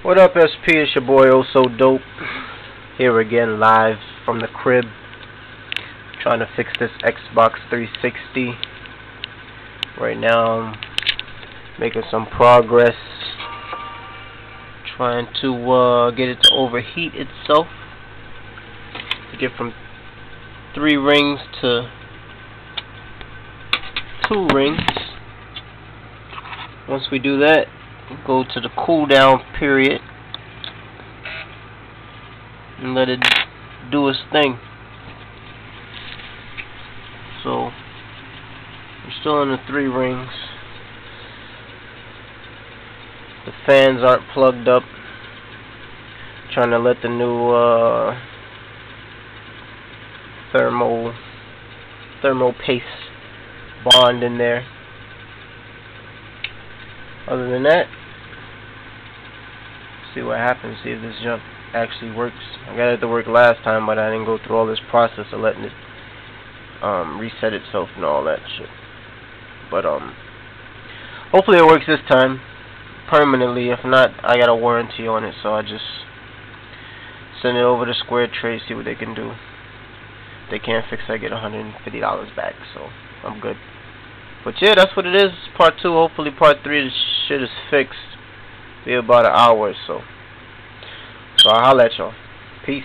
What up, SP? It's your boy Oh So Dope. Here again, live from the crib, trying to fix this Xbox 360. Right now, I'm making some progress, trying to get it to overheat itself, to get from 3 rings to 2 rings. Once we do that, go to the cooldown period and let it do its thing. So we're still in the 3 rings. The fans aren't plugged up. Trying to let the new thermal paste bond in there. Other than that, see what happens, see if this junk actually works. I got it to work last time, but I didn't go through all this process of letting it reset itself and all that shit. But hopefully it works this time permanently. If not, I got a warranty on it, so I just send it over to Square Trade, see what they can do. If they can't fix it, I get $150 back, so I'm good. But yeah, that's what it is. Part 2. Hopefully part 3, the shit is fixed. Be about an hour or so. So I'll holla at y'all. Peace.